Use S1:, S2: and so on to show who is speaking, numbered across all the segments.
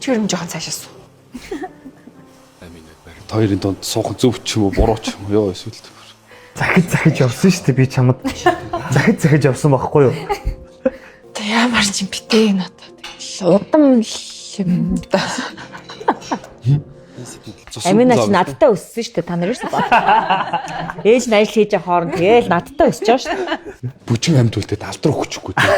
S1: Тэр юм жоохон цаашаа суу.
S2: Хоёрын донд суух зөв ч юм уу буруу ч юм уу ёо эсвэл
S3: захиж явсан шүү дээ би чамд. Захиж явсан байхгүй юу?
S1: Тэ ямар ч юм битээ надад. Удам юм да.
S4: Амина ч надтай өссөн шүү дээ та нар юусэн ба. Ээж нь ажил хийж байгаа хооронд тэгээл надтай өсөж байгаа шүү дээ.
S2: бүжин амьд үлдээд алдруу хүчгүй дээ.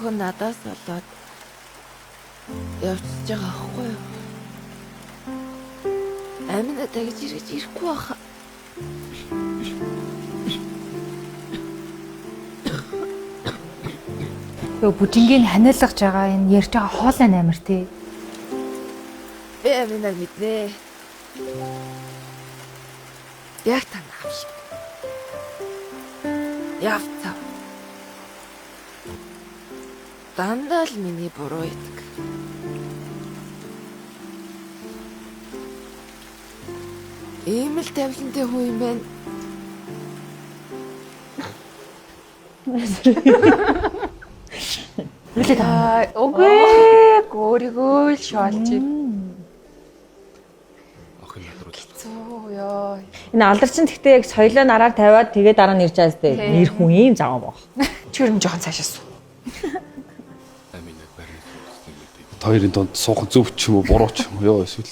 S5: Охин надаас болоод явчихж байгаа аахгүй юу? Амина тэгж ирж ирэхгүй баха.
S6: Бүжингийн ханиалгаж байгаа энэ ярьж байгаа хоолой амир тий.
S5: Би аминаг мэднэ. Яг тань авш. Явцаа. Дандаа л миний буруу итг. Ийм л тавилантай хүн юм байна.
S1: Үгүй өөрийгөө л шоолж юм.
S2: Охин надруу.
S1: Зөө ёо.
S4: Энэ алдарчин гэхдээ яг соёлоо нараар тавиад тэгээ дараа нь ирж байгаа зү. Нэр хүн ийм заваа баг.
S1: Тэр юм жоохон цаашаа суу.
S2: Хоёрын донд суух зөв ч юм уу буруу ч юм уу ёо эсвэл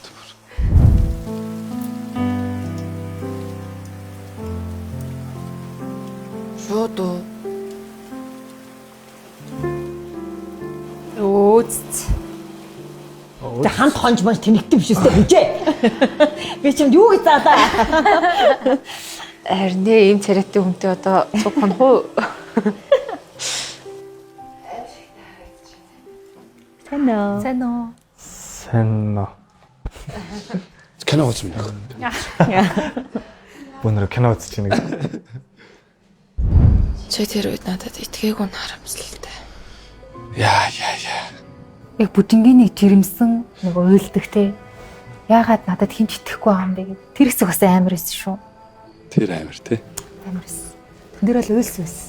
S5: Шууд уу.
S1: Өөц.
S4: Тэ хамт хонж маш тэнэгтэй биш үстэй бижээ. Би чамд юу гэж заалаа.
S1: Харин ийм царайтай хүнтэй одоо цуг хонох уу?
S6: Сайн уу?
S3: Сайн нөө.
S2: кино үзмэ.
S3: Бүүнөр кино үзэж байна гэж.
S5: Чи тэр үед надад итгээгүй нь харамсалтай.
S2: Яа.
S6: Яг бүжингийн нэг жирэмсэн нэг уйлдаг те. Яагаад надад хинч итгэхгүй байгаа юм бэ гэд. Тэр хэсэг бас амар эс шүү.
S2: Тэр амир тий.
S6: Амар эс. Тэн дээр бол уйлс байсан.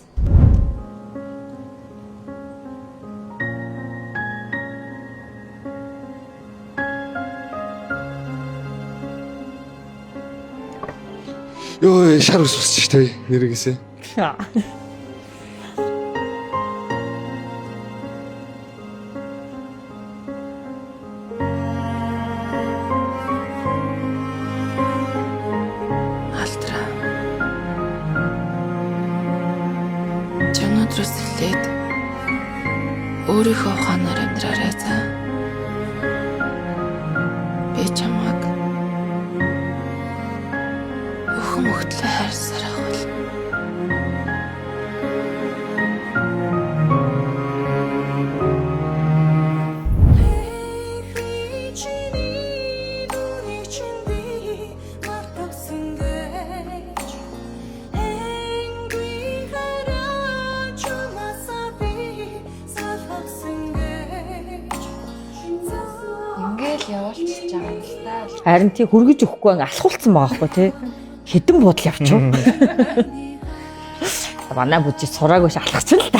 S2: Ёо шар ус усч тий нэргээсээ.
S5: Алтраа. Чанаадрас хэлээд өөрийнхөө ухаанаар амьдраарай за. Би чамаг өхөн мөхтлөө хайрсаар авал.
S1: Ингээл явуулчихж байгаа юм л та.
S4: Харин тий хүргэж өгөхгүй ан алхуулсан байгаа хгүй тий. Хэдэн буудал явчих. Манай бүжиж сураагүй ш алхачин л та.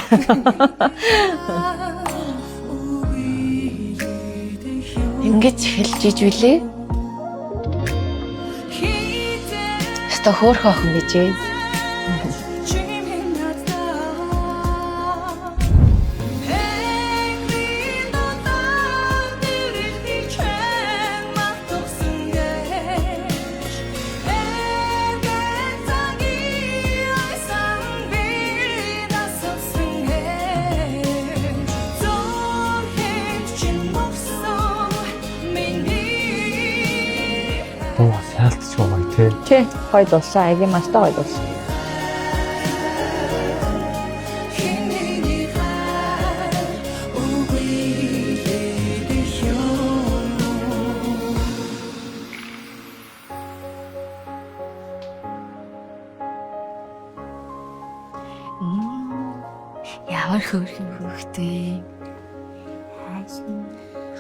S1: Ингэж эхэлж иж үлээ. Ста хөөх охин гэж ээ.
S3: Оо саалтч байгаа тий.
S4: Тий гоё дулсан агийн мастай гоё дулсан.
S6: хөөхтэй.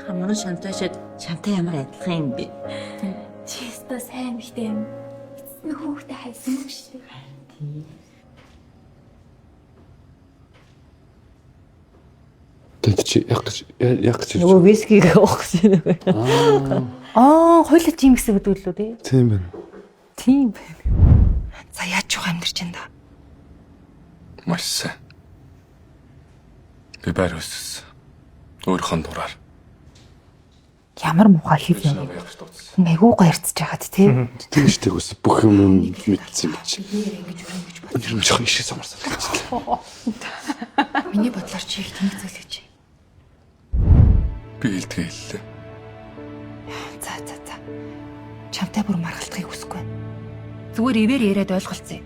S4: Хамрын шантаашаад шантай ямар адилхан юм бэ?
S7: Чи өстө сайн ихтэй юм. Эцэс хүүхдээ хайсан юм шүү дээ.
S2: Тэд чи яг гэж
S4: Нөгөө вискиг авах гэсэн юм байна.
S6: Хойлоо тийм гэсэн үг үү тий?
S2: тийм байна.
S6: Тийм байна.
S1: За яаж ч амьдарч энэ да.
S8: Маш сайн. Би байр өссөн. Өөрийнхөө дураар.
S6: Ямар муухай хив юм. Айгуу гайрцж байгаад тий.
S2: Тийм шүү дээ үс бүх юм мэдсэн юм чи. Тэр нь жоохон ишээ самарсан.
S1: Миний бодлоор чи их тэнэг зүйлж.
S8: Би илтгэе хэллээ.
S6: За. Чамтай бүр маргалтахыг хүсэхгүй. Зүгээр ивэр яриад ойлголцъя.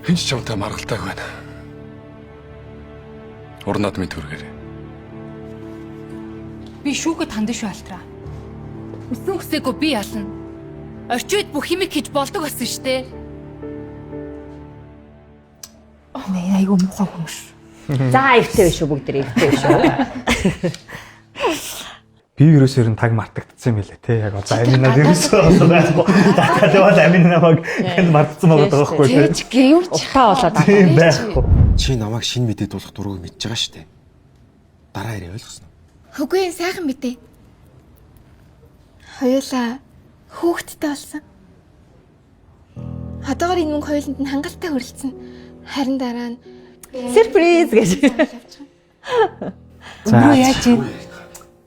S8: Хэн ч чамтай маргалтайг байна. Урнаад минь түргээрээ.
S6: Би шүүхэд хандсан шүү алтраа. Үсэн хүсээгүй би ялна. Орчин үед бүх юмыг хийж болдог болсон шүү дээ. Нэ айгуу муухай хүмүүс.
S4: За эвтэй биш үү бүгд эвтэй биш үү?
S3: Би ерөөсөө таг мартагдсан юм байлээ те. Яг одоо аминаа ерөөсөө байхгүй. Дахиад аминаа намайг энд мартсан байгаа байхгүй те.
S1: Тэгж гэрүүрч
S4: Утаа болоод
S3: Тийм байхгүй.
S9: Чи намайг шинэ мэдээд болох дургуйг мэдж байгаа шүү дээ. Дараа ирээ ойлгосноо.
S7: Хөөгүй сайхан битээ. Хоёулаа хүүхэдтэй болсон. Одоогор энэ мөнгө хоёуланд нь хангалттай хүрэлцэн. Харин дараа нь
S4: сюрприз гэж.
S3: За
S6: Яаж юм?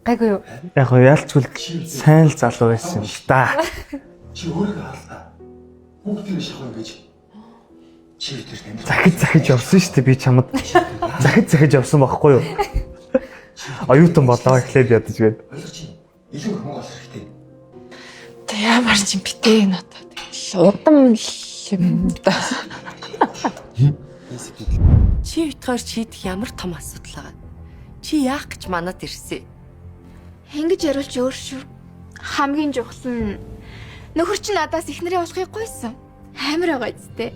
S6: Гайгүй юу?
S3: яг хоо яалчгүй сайн л залуу байсан юм л да.
S9: Чи өөрийгөө хаалгаа. Хүүхдийн шахав ингэж. Чи тэр тань.
S3: Захиж явсан шүү дээ би чамд. Захиж явсан байхгүй юу? Оюутан болоо эхлээд ядаж гээд.
S9: Ойлгож чинь. Илүү хүмүүс болох хэрэгтэй.
S1: Тэ ямар ч юм битээ надад. Удам юм да.
S5: Чи битгаар шийдэх ямар том асуудал байгаа. Чи яах гэж манад ирсэн?
S7: Ингэж яриулж өөр шүү. Хамгийн чухал нь нөхөр чи надаас их нарын уулахыг гойсон. Амар байгаа зү.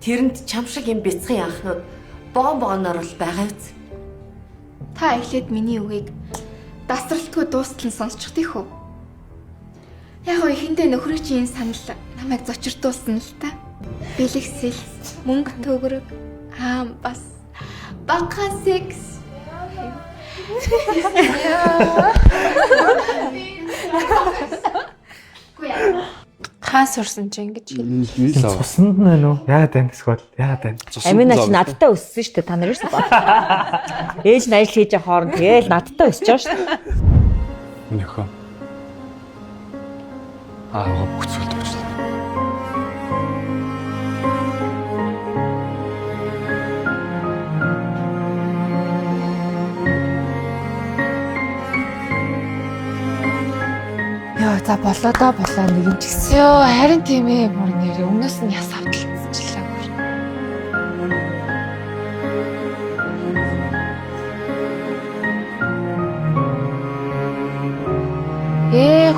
S5: Тэрэнд чам шиг юм бяцхан анхнууд богоноор л байгаа биз?
S7: Та эхлээд миний үгийг дасралтгүй дуустал нь сонсчих тийх үү? Яг ихэндээ нөхрөө чи энэ санал намайг зочирдуулсан л та. Бэлэгсэл, мөнгө төгрөг, бас багахан секс.
S1: Хаан сурсан чи ингэж хэл.
S3: Цуснд нь байна уу? Яагаад байна эсвэл яагаад байна?
S4: Амина чи надтай өссөн шүү дээ. Та нар юусэн бод. Ээж нь ажил хийж байгаа хооронд тэгэл надтай өсөж байгаа шүү дээ.
S2: Нөхөө. Аа бүцүүлд өчлөө.
S1: Яа за болоо нэг юм ч гэсэн. Йоо харин тийм ээ бүр нэр өмнөөс нь яс авдалцчихлаа.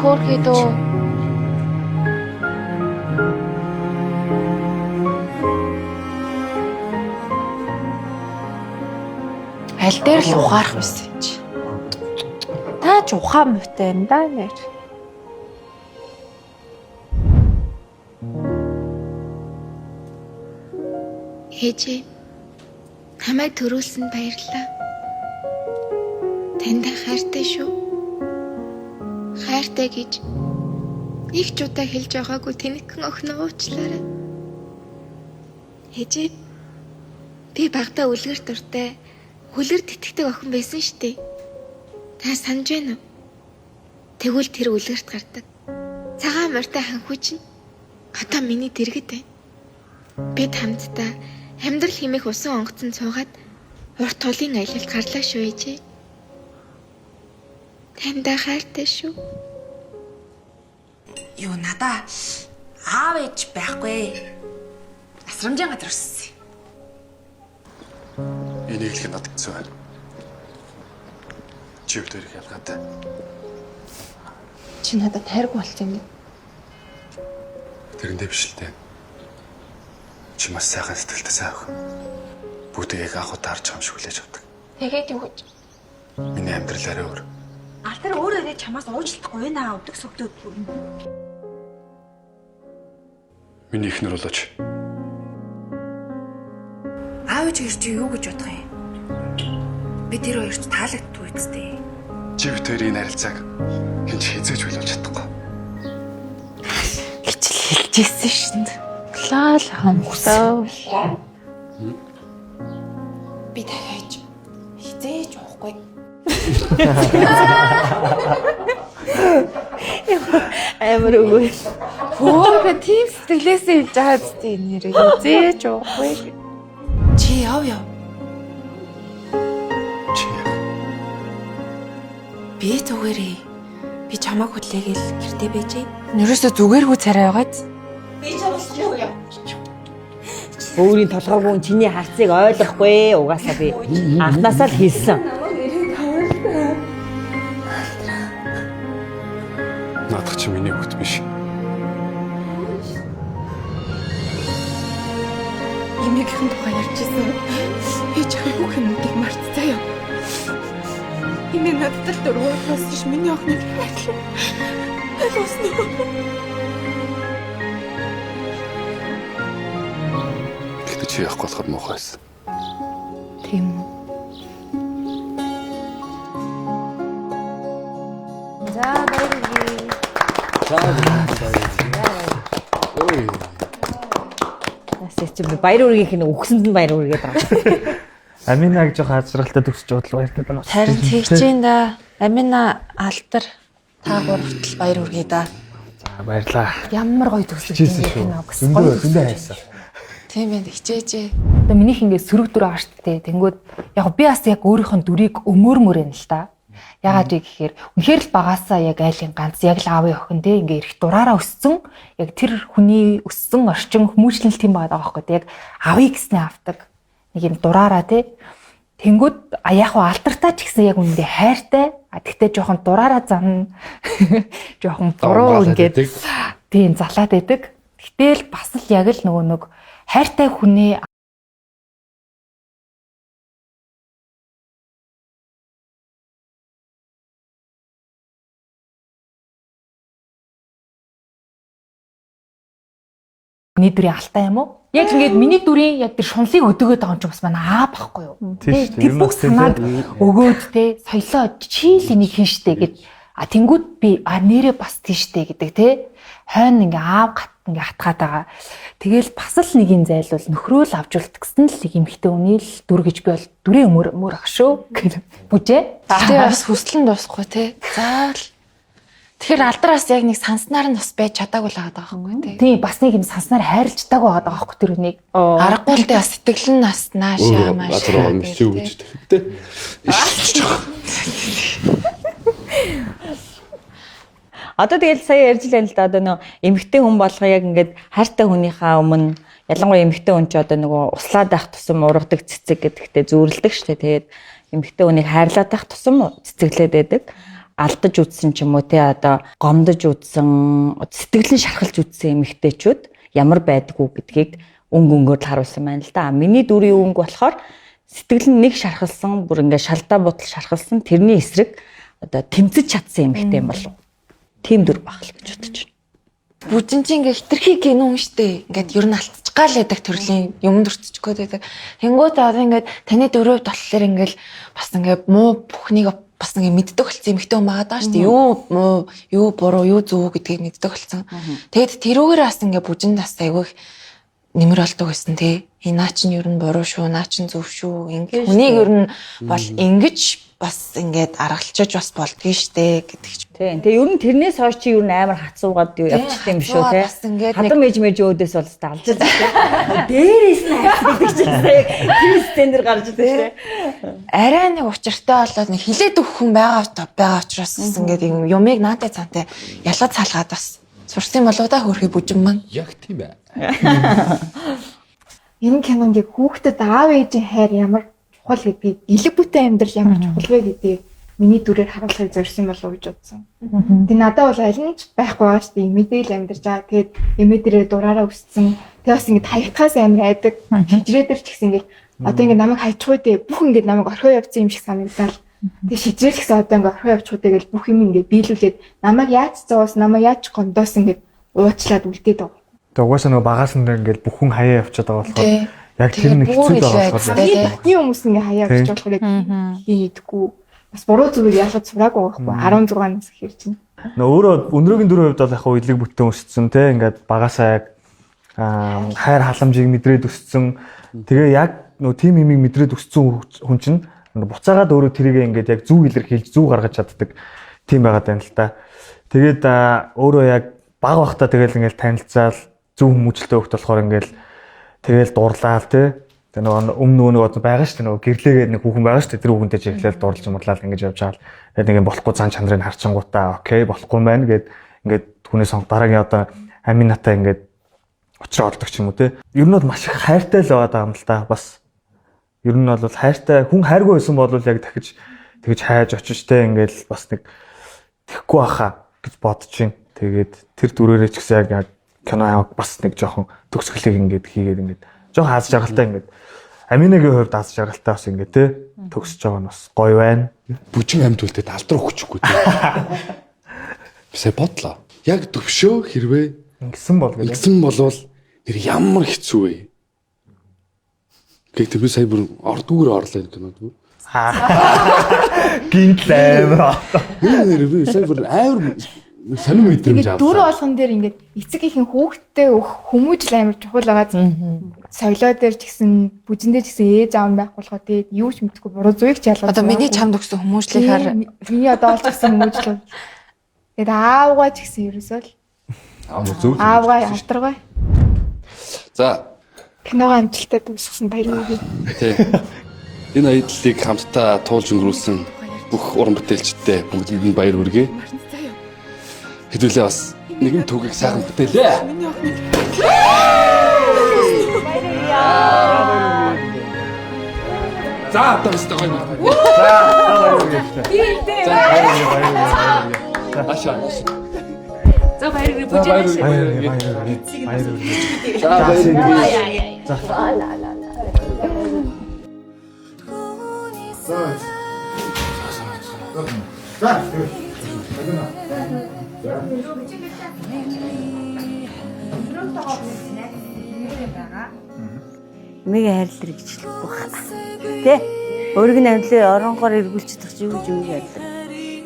S1: Хөөрхий дөө. Аль дээр л ухаарах байсан юм чи. Та ч ухаан муутай юм да нэр.
S7: Ээжээ намайг төрүүлсэнд баярлалаа. Танд хайртай шүү. Хайртай гэж их ч удаа хэлж байгаагүй тэнэгхэн охиноо уучлаарай. Ээжээ би багтаа үлгэр дуртай, хүлэр тэтгэдэг охин байсан штэ. Та санаж байна уу? Тэгвэл тэр үлгэрт гардаг. Цагаан морьтой ханхүү чинь одоо миний дэргэд байна. Бид хамтдаа амьдрал хэмээх усан онгоцон цуугаад урт тулын аялалд гарлаа шүү ээжээ. Таньда хайртай шүү.
S10: Юу надаа аав ээж байхгүй. Асрамжийн газар өссөн.
S8: Энийг хэлэх надад хэцүү байна. Чи юу төрөх ялгаатай.
S1: Чи надад хайргүй болсон юм.
S8: Тэрэндээ биш л дээ. Чи маш сайхан сэтгэлтэй сайн охин. Бүгдийг анх удаа харж байгаа юм шиг хүлээж авдаг.
S7: Тэгээд юу гэж?
S8: Миний амьдрал арай өөр.
S10: Алтар өөрөө чамаас уучлахгүй байна өдөг сүгдүүд бүрэн.
S8: Миний ихнэр болооч.
S10: Аав ээж чи юу гэж бодох юм? Би тэр хоёрт таалагддгүй үстэй.
S8: Чи бид хоёрын харилцааг хэн ч хязгаарч хүлээж чадахгүй.
S1: гэж л хэлжсэн шин. Лал хамхсаа.
S7: Би дахиад хизээж уухгүй.
S4: Амар үгүй.
S1: Хөөхө тийм сэтгэлээсээ хэлж байгаа зү нэрээ зээж уухгүй.
S5: Чи яв.
S8: Чи яа.
S5: Би зүгээрээ. Би чамайг хүлээгээл гэртээ байжээ.
S1: Нэрээсээ зүгээргүй царай байгааз.
S4: Өөрийн толгойг чиний харцыг ойлгохгүй угаасаа би анхнаасаа л хэлсэн.
S8: Наадах чи миний хүүхд биш.
S7: Эмээгийн тухай ярьжсэн. Ээж хаяг хүмүүдийг мартцаа юу? Эмээ надад дөрвөөс ш миний охиныг хайрлаа. Ойлгосноо.
S8: Гэхдээ чи яахгүй болохоор муухай байсан.
S1: Тийм үү.
S4: За баярлалаа.
S2: Ой.
S4: Насаа чи баяр үргийнх нь өгсөнд нь баяр үргээд байгаа.
S3: Аминаг жоох азралтай төгсөж бодлоо ярьдаг байна.
S1: Харин тэгж юм да. Амина алтар та гуравт л баяр хүргэе да.
S3: За баярлаа.
S6: Ямар гоё төсөлтэй юм бэ гэсэн. Гоё
S3: хайсан.
S1: Тийм ээ хичээжээ.
S6: Одоо минийх ингээд сөрөг дүр байгаа шүү дээ. Тэнгүүд яг би бас яг өөрийнх нь дүрийг өмөрмөр юм л та. Ягаад вэ гэхээр үнэхээр л багаасаа яг айлын ганц яг л аавын охин те ингээ их дураараа өссөн. Яг тэр хүний өссөн орчин хүмүүжлэл тийм байгаа байхгүй те. Яг авъя гэснээ авдаг. Нэг юм дураараа те. Тэнгүүд яг хуу алтартаа ч гэсэн яг үнэндээ хайртай. Тэгтээ жоохон дураараа зан жоохон буруу ингээд тийм залаад байдаг. Гэтэл бас л яг л нөгөө нэг хайртай хүний миний дүрийн алтай юм уу? Яг ингээд миний дүрийн яг тэр шунлыг өдөөгөөд байгаа юм чи бас манай аа байхгүй юу? Тэр бүх санааг өгөөд те соёлоо чи л энийг хийн штэ гэд тэнгүүд би нэрээ бас тийштэй гэдэг те хойно ингээ аав гат ингээ хатгаад байгаа. Тэгэл бас л нэг юм зайлвал нөхрөө л авч үлдэх гэсэн л нэг эмхтэй үний л дүр гэж би бол дүрийн өмөр ах шүү. Бүжээ.
S1: Тэгээ бас хүсэл нь дуусахгүй те. Заавал. Тэгэхээр алдараас яг нэг санснаар нь бас байж чадаагүй л байгаа байхгүй тий.
S6: Тийм бас нэг юм санснаар хайрлцдаг байгаа байхгүй тэр үнийг.
S1: Аргагүй л дээ бас сэтгэл нь бас наашаа маш.
S2: Газар юм чи үгэж тэгтээ.
S4: Одоо тэгэл сая ярьж л байна л да одоо нөө эмэгтэй хүн болгоо яг ингээд хайртай хүнийхээ өмнө ялангуяа эмэгтэй хүн ч одоо нөгөө услаад байх тусам ургадаг цэцэг гэдэгтээ зүүрлдэг штэ. Тэгээд эмэгтэй хүнийг хайрлаад байх тусам цэцэглээд байдаг. Алдаж үтсэн ч юм уу те одоо гомдож үтсэн сэтгэлэн шархалж үтсэн эмэгтэйчүүд ямар байдгүй гэдгийг өнг өнгөөр л харуулсан байна л да. Миний дүрийн өнгө болохоор сэтгэл нь нэг шархалсан бүр ингээ шалдаа бутал шархалсан тэрний эсрэг одоо тэмцэж чадсан эмэгтэй юм болов. Тим дүр баг л гэж бодож байна.
S1: Бүжин чи ингээ хитрхи кино юм штэ. Ингээд ер нь алтцгаал яадаг төрлийн юмд өртчихгөөд байдаг. Тэнгүүд одоо ингээд таны дөрөвд болохоор ингээл бас ингээ муу бүхнийг бас ингээ мэддэг болсон эмэгтэй хүн байгаа даа шүү дээ. Юу муу, юу буруу, юу зөв гэдгийг мэддэг болсон. Тэгэд тэрүүгээр бас ингээ бүжинд бас айгүй нэмэр болдог байсан тий. Наа чинь ер нь буруу шүү, наа чинь зөв шүү. Ингээ хүнийг ер нь бол ингэж бас ингээд аргалчиж бас болдгий штэ гэдэг ч.
S4: Тийм. Тэгээ ер нь тэрнээс хойш чи ер нь амар хацуугаад явчихсан юм биш үү те. Хадам ээж өөдөөс бол алж байгаа. Дээрээс нь хайрцдаг чинь яг тэр стендер гарч ирсэн штэ.
S1: Арай нэг учиртай болоод нэг хилээд өгөх хүн байгаа учраас ингээд юмыг наатай цаантай ялгаж салгаад бас сурсан болоо да хөрхий бүжин маань.
S2: Яг тийм ээ.
S7: Энэ кинонд яг хүүхдэд аав ээжийн хайр ямар чухал гэдгийг элэг бүтэй амьдрал ямар чухал вэ гэдгийг
S11: миний дүрээр харуулахыг зорьсон болов уу гэж бодсон. Тэгээ надад бол аль нь ч байхгүй байгаа шүү дээ. Мэдээлэл амьдарч байгаа. Тэгээд эмээдэрээ дураараа өссөн. Тэгээ бас ингэ хаягдхаас амар айдаг. Хижрээдэр ч гэсэн ингэ одоо ингэ намайг хайчихгүй дээ. Бүх ингэ намайг орхио явцсан юм шиг санагдал. Тэгээ шижрээл гэсэн одоо ингэ орхио явчихгүй дээ гэж бүх юм ингэ биелүүлээд намайг яаж зоос, намайг яаж гондоос ингэ уучлаад үлдээд байгаа.
S3: Тэгээ угаасаа нөгөө багаас нь ингээд бүх хүн хаяа явчихад байгаа болохоор яг тэр нэг хэцүү байгаа болохоор
S11: тийм хүмүүс ингэ хаяа гэж болохоор хийдэггүй. Бас буруу зүгээр ялгаж сураагүй байхгүй 16 нас ихэр чинь.
S3: Өөрөө өндрөөгийн дөрөв хувьд бол яг илэг бүтэн өссөн те ингээд багасаа яг хайр халамжийг мэдрээд өссөн. Тэгээ яг нөгөө тим имийг мэдрээд өссөн хүн чинь буцаагаад өөрөө тэрийг ингээд яг зүг илэрхийлж зүг гаргаж чаддаг тим байгаад байна л та. Тэгээд өөрөө яг баг бахта тэгэл ингээд танилцаал зөв хүмүүжлтэй хөвгт болохоор ингээд тэгэл дурлаал те. Тэгээ нөгөө нөгөө байгаа шүү дээ нөгөө гэрлээгээд нэг хүүхэн байгаа шүү дээ тэр хүүхэнтэй чиглэл дурлж мурлал ингэж явж байгаа л тэгээд нэг болохгүй цаан чанарыг харчингуудаа окей болохгүй юм байна гэд ингээд түүнээс дараагийн одоо аминатаа ингээд учраа олдог ч юм уу те ер нь бол маш их хайртай л байгаа юм л та бас ер нь бол хайртай хүн хайргүй байсан бол яг дахиж тэгж хайж очиж те ингээд бас нэг тэхгүй баха гэж бодож байна тэгээд тэр дүрээрээ ч гэсэн яг кино бас нэг жоохон төгсгөлийг ингээд хийгээд ингээд жоохон аз жаргалтай ингээд Аминагийн хувьд аз жаргалтай бас ингэ те төгсөж байгаа нь бас гоё байна.
S2: Бүжин амьд үлдээд алдраа өгчихгүй те. Бисаа бодлоо. Яг төвшөө хэрвээ
S3: ингэсэн
S2: болвол тэр ямар хэцүү вэ? Гэхдээ би сая бүр ордгүүр орлоо гэдэг нь үү?
S3: Гинт амар.
S2: Би сая бүр амар сонир мэдрэмж авсан.
S11: Дөрөв болгон дээр ингээд эцэг ихэн хүүхдтэй хүмүүжил амар чухал байгаа. Соёлоо дээр ч гэсэн бүжин дээр ч гэсэн ээж аав байх болгоо тэгээд юу ч мэдхгүй буруу зүгийг ч ялгаж.
S1: Одоо миний чамд өгсөн хүмүүжлийнхаар
S11: миний одоо олж ирсэн хүмүүжил. Тэгээд аавгаа ч гэсэн ерөөсөө л аавгаа авдаргаа.
S2: За
S11: киногоо амжилттай дуусгасан баярлалаа.
S2: Тий. Энэ аяллыг хамтдаа туулж өнгөрүүлсэн бүх уран бүтээлчдээ бүгдэнд нь баяр хүргэе. Хэдүүлээ бас нэгэн түүхийг сайхан бүтээлээ. За одоо өстө гоё байна. За баяр бүжинаш.
S12: Мэг хайрлаа гэж хэлэхгүй байна. Тэ? Өөрийг нь амьдлаа оронгоор эргүүлчихдэг чи юу гэж ярьдаг.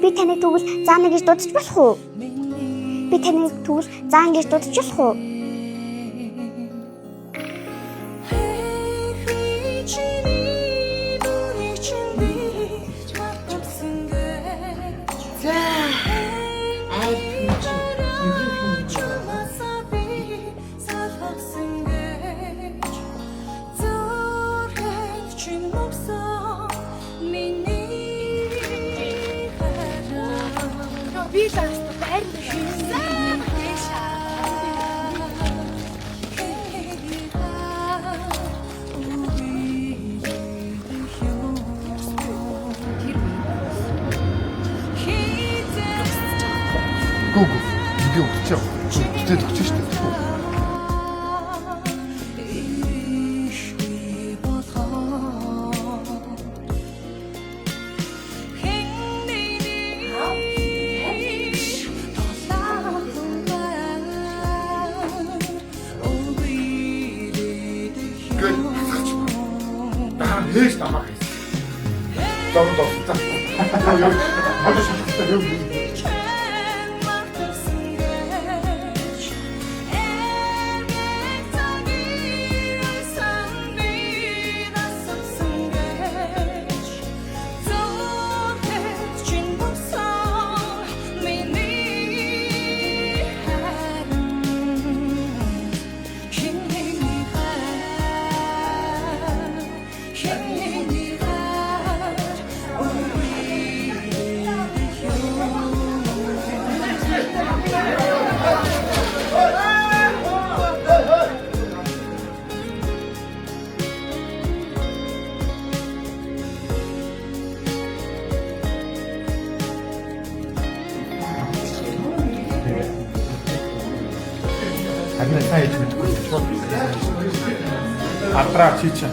S13: Би таныг тэгвэл заана гэж дуудаж болох уу? Би таныг тэгвэл заана гэж дуудаж болох уу?
S2: 이게 없죠? 그때 덕지시 때 나랑 헬스 남아가 있어. 너도 진짜. 아주 잘했다 여기.
S3: Харин сайн хийж мэдэхгүй шууд. Адраа чичээ.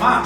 S3: Ah,